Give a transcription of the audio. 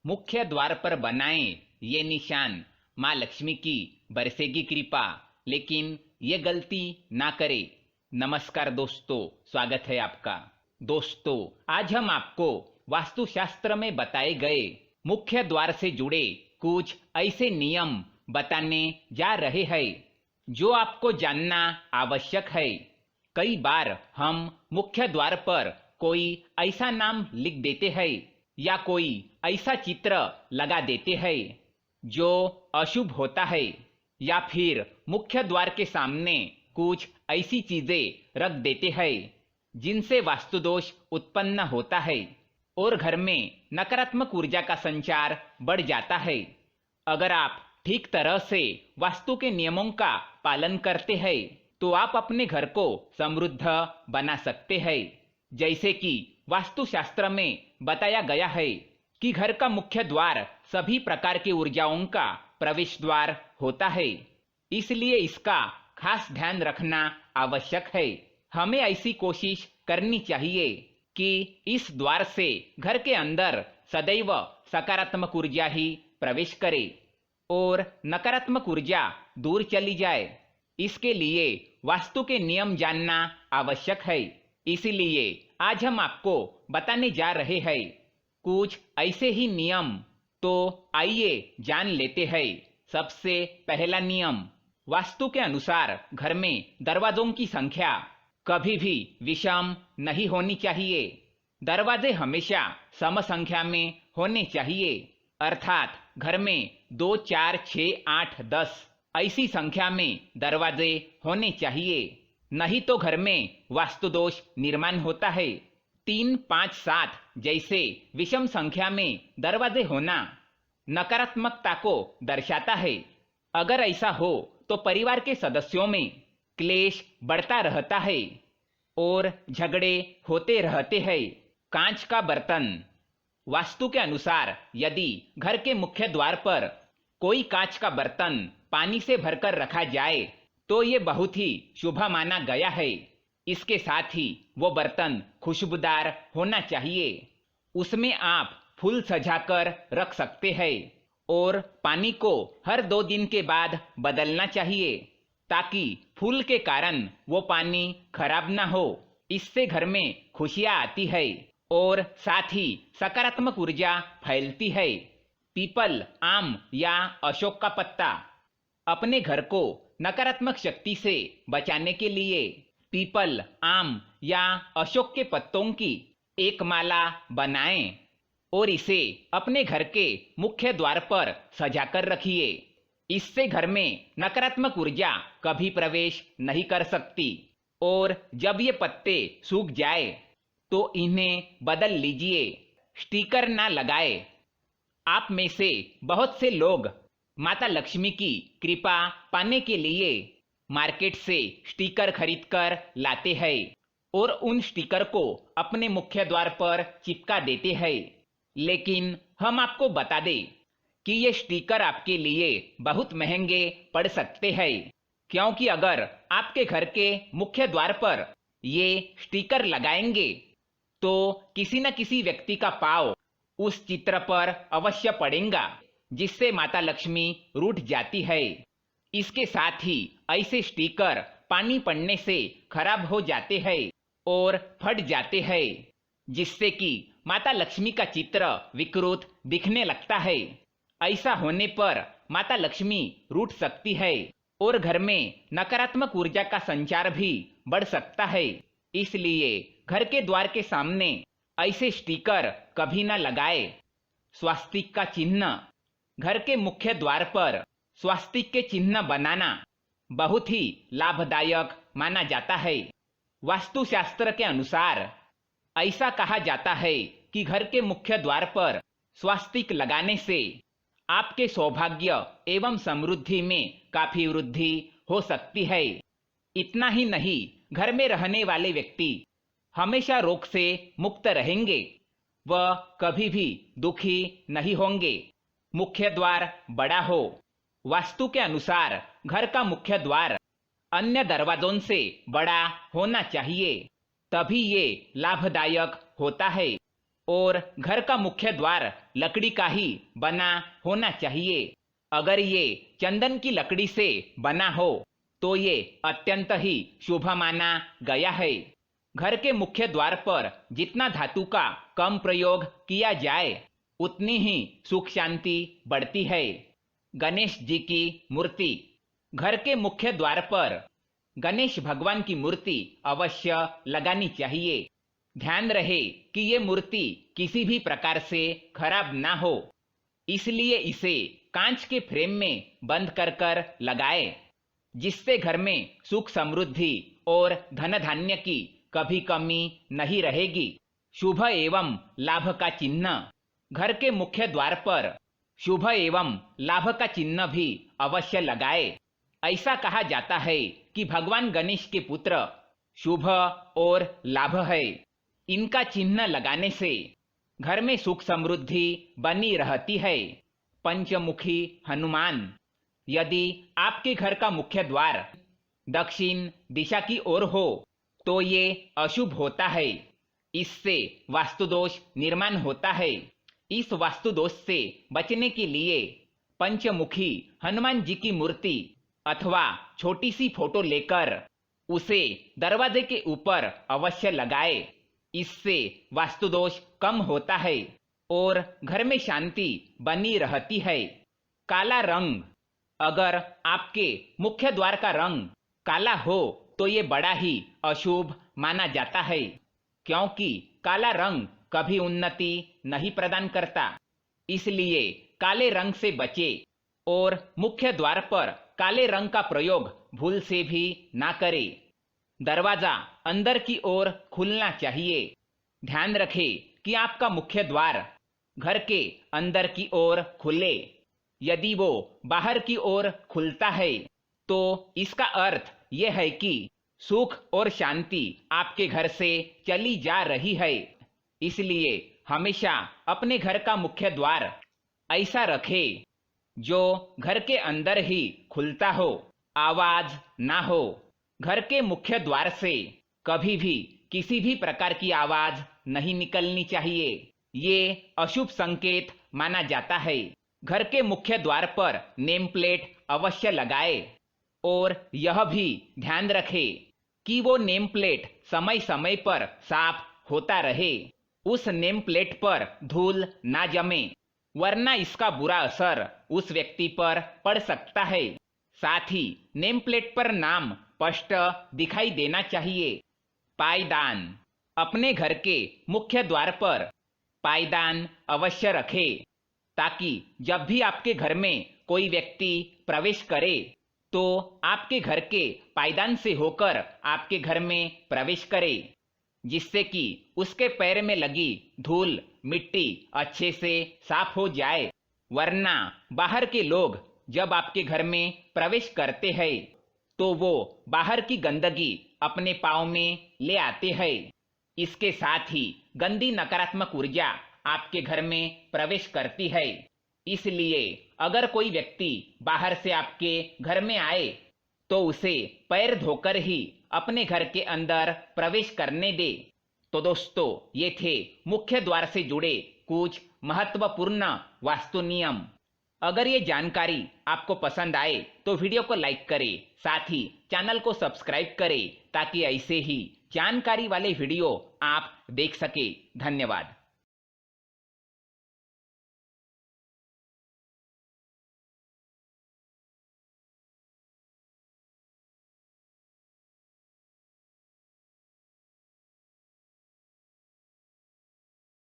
मुख्य द्वार पर बनाएं ये निशान, माँ लक्ष्मी की बरसेगी कृपा, लेकिन ये गलती ना करे। नमस्कार दोस्तों, स्वागत है आपका। दोस्तों, आज हम आपको वास्तुशास्त्र में बताए गए मुख्य द्वार से जुड़े कुछ ऐसे नियम बताने जा रहे हैं जो आपको जानना आवश्यक है। कई बार हम मुख्य द्वार पर कोई ऐसा नाम लिख देते हैं या कोई ऐसा चित्र लगा देते हैं जो अशुभ होता है, या फिर मुख्य द्वार के सामने कुछ ऐसी चीजें रख देते हैं जिनसे वास्तुदोष उत्पन्न होता है और घर में नकारात्मक ऊर्जा का संचार बढ़ जाता है। अगर आप ठीक तरह से वास्तु के नियमों का पालन करते हैं तो आप अपने घर को समृद्ध बना सकते हैं। जैसे कि वास्तुशास्त्र में बताया गया है कि घर का मुख्य द्वार सभी प्रकार की ऊर्जाओं का प्रवेश द्वार होता है, इसलिए इसका खास ध्यान रखना आवश्यक है। हमें ऐसी कोशिश करनी चाहिए कि इस द्वार से घर के अंदर सदैव सकारात्मक ऊर्जा ही प्रवेश करे और नकारात्मक ऊर्जा दूर चली जाए। इसके लिए वास्तु के नियम जानना आवश्यक है। इसीलिए आज हम आपको बताने जा रहे हैं कुछ ऐसे ही नियम। तो आइए जान लेते हैं। सबसे पहला नियम, वास्तु के अनुसार घर में दरवाजों की संख्या कभी भी विषम नहीं होनी चाहिए। दरवाजे हमेशा सम संख्या में होने चाहिए, अर्थात घर में 2, 4, 6, 8, 10 ऐसी संख्या में दरवाजे होने चाहिए, नहीं तो घर में वास्तु दोष निर्माण होता है। 3, 5, 7 जैसे विषम संख्या में दरवाजे होना नकारात्मकता को दर्शाता है। अगर ऐसा हो तो परिवार के सदस्यों में क्लेश बढ़ता रहता है और झगड़े होते रहते हैं। कांच का बर्तन, वास्तु के अनुसार यदि घर के मुख्य द्वार पर कोई कांच का बर्तन पानी से भरकर रखा जाए तो ये बहुत ही शुभ माना गया है। इसके साथ ही वो बर्तन खुशबूदार होना चाहिए। उसमें आप फूल सजाकर रख सकते हैं और पानी को हर 2 दिन के बाद बदलना चाहिए ताकि फूल के कारण वो पानी खराब ना हो। इससे घर में खुशियां आती है और साथ ही सकारात्मक ऊर्जा फैलती है। पीपल, आम या अशोक का पत्ता, अपने घर को नकारात्मक शक्ति से बचाने के लिए पीपल, आम या अशोक के पत्तों की एक माला बनाएं और इसे अपने घर के मुख्य द्वार पर सजाकर रखिए। इससे घर में नकारात्मक ऊर्जा कभी प्रवेश नहीं कर सकती। और जब ये पत्ते सूख जाए तो इन्हें बदल लीजिए, स्टिकर ना लगाए। आप में से बहुत से लोग माता लक्ष्मी की कृपा पाने के लिए मार्केट से स्टिकर खरीदकर लाते हैं और उन स्टिकर को अपने मुख्य द्वार पर चिपका देते हैं। लेकिन हम आपको बता दें कि ये स्टिकर आपके लिए बहुत महंगे पड़ सकते हैं, क्योंकि अगर आपके घर के मुख्य द्वार पर ये स्टिकर लगाएंगे तो किसी न किसी व्यक्ति का पांव उस चित्र पर अवश्य पड़ेगा, जिससे माता लक्ष्मी रूठ जाती है। इसके साथ ही ऐसे स्टिकर पानी पड़ने से खराब हो जाते हैं और फट जाते हैं, जिससे कि माता लक्ष्मी का चित्र विकृत दिखने लगता है। ऐसा होने पर माता लक्ष्मी रूठ सकती है और घर में नकारात्मक ऊर्जा का संचार भी बढ़ सकता है। इसलिए घर के द्वार के सामने ऐसे स्टिकर कभी न लगाए। स्वास्तिक का चिन्ह, घर के मुख्य द्वार पर स्वास्तिक के चिन्ह बनाना बहुत ही लाभदायक माना जाता है। वास्तुशास्त्र के अनुसार ऐसा कहा जाता है कि घर के मुख्य द्वार पर स्वास्तिक लगाने से आपके सौभाग्य एवं समृद्धि में काफी वृद्धि हो सकती है। इतना ही नहीं, घर में रहने वाले व्यक्ति हमेशा रोग से मुक्त रहेंगे, वह कभी भी दुखी नहीं होंगे। मुख्य द्वार बड़ा हो, वास्तु के अनुसार घर का मुख्य द्वार अन्य दरवाजों से बड़ा होना चाहिए, तभी ये लाभदायक होता है। और घर का मुख्य द्वार लकड़ी का ही बना होना चाहिए। अगर ये चंदन की लकड़ी से बना हो तो ये अत्यंत ही शुभ माना गया है। घर के मुख्य द्वार पर जितना धातु का कम प्रयोग किया जाए उतनी ही सुख शांति बढ़ती है। गणेश जी की मूर्ति। घर के मुख्य द्वार पर गणेश भगवान की मूर्ति अवश्य लगानी चाहिए। ध्यान रहे कि ये मूर्ति किसी भी प्रकार से खराब ना हो, इसलिए इसे कांच के फ्रेम में बंद कर लगाए, जिससे घर में सुख समृद्धि और धन धान्य की कभी कमी नहीं रहेगी। शुभ एवं लाभ का चिन्ह। घर के मुख्य द्वार पर शुभ एवं लाभ का चिन्ह भी अवश्य लगाए। ऐसा कहा जाता है कि भगवान गणेश के पुत्र शुभ और लाभ है। इनका चिन्ह लगाने से घर में सुख समृद्धि बनी रहती है। पंचमुखी हनुमान। यदि आपके घर का मुख्य द्वार दक्षिण दिशा की ओर हो तो ये अशुभ होता है। इससे वास्तुदोष निर्माण होता है। इस वास्तुदोष से बचने के लिए पंचमुखी हनुमान जी की मूर्ति अथवा छोटी सी फोटो लेकर उसे दरवाजे के ऊपर अवश्य लगाए। इससे वास्तुदोष कम होता है और घर में शांति बनी रहती है। काला रंग। अगर आपके मुख्य द्वार का रंग काला हो तो ये बड़ा ही अशुभ माना जाता है, क्योंकि काला रंग कभी उन्नति नहीं प्रदान करता। इसलिए काले रंग से बचे और मुख्य द्वार पर काले रंग का प्रयोग भूल से भी ना करें। दरवाजा अंदर की ओर खुलना चाहिए। ध्यान रखें कि आपका मुख्य द्वार घर के अंदर की ओर खुले। यदि वो बाहर की ओर खुलता है तो इसका अर्थ यह है कि सुख और शांति आपके घर से चली जा रही है। इसलिए हमेशा अपने घर का मुख्य द्वार ऐसा रखें जो घर के अंदर ही खुलता हो, आवाज ना हो। घर के मुख्य द्वार से कभी भी किसी भी प्रकार की आवाज नहीं निकलनी चाहिए। ये अशुभ संकेत माना जाता है। घर के मुख्य द्वार पर नेम प्लेट अवश्य लगाए और यह भी ध्यान रखे कि वो नेम प्लेट समय समय पर साफ होता रहे। उस नेम प्लेट पर धूल ना जमे, वरना इसका बुरा असर उस व्यक्ति पर पड़ सकता है। साथ ही नेम प्लेट पर नाम स्पष्ट दिखाई देना चाहिए। पायदान। अपने घर के मुख्य द्वार पर पायदान अवश्य रखें, ताकि जब भी आपके घर में कोई व्यक्ति प्रवेश करे तो आपके घर के पायदान से होकर आपके घर में प्रवेश करे, जिससे कि उसके पैर में लगी धूल मिट्टी अच्छे से साफ हो जाए। वरना बाहर के लोग जब आपके घर में प्रवेश करते हैं तो वो बाहर की गंदगी अपने पांव में ले आते हैं। इसके साथ ही गंदी नकारात्मक ऊर्जा आपके घर में प्रवेश करती है। इसलिए अगर कोई व्यक्ति बाहर से आपके घर में आए तो उसे पैर धोकर ही अपने घर के अंदर प्रवेश करने दे। तो दोस्तों, ये थे मुख्य द्वार से जुड़े कुछ महत्वपूर्ण वास्तु नियम। अगर ये जानकारी आपको पसंद आए तो वीडियो को लाइक करें, साथ ही चैनल को सब्सक्राइब करें ताकि ऐसे ही जानकारी वाले वीडियो आप देख सके। धन्यवाद।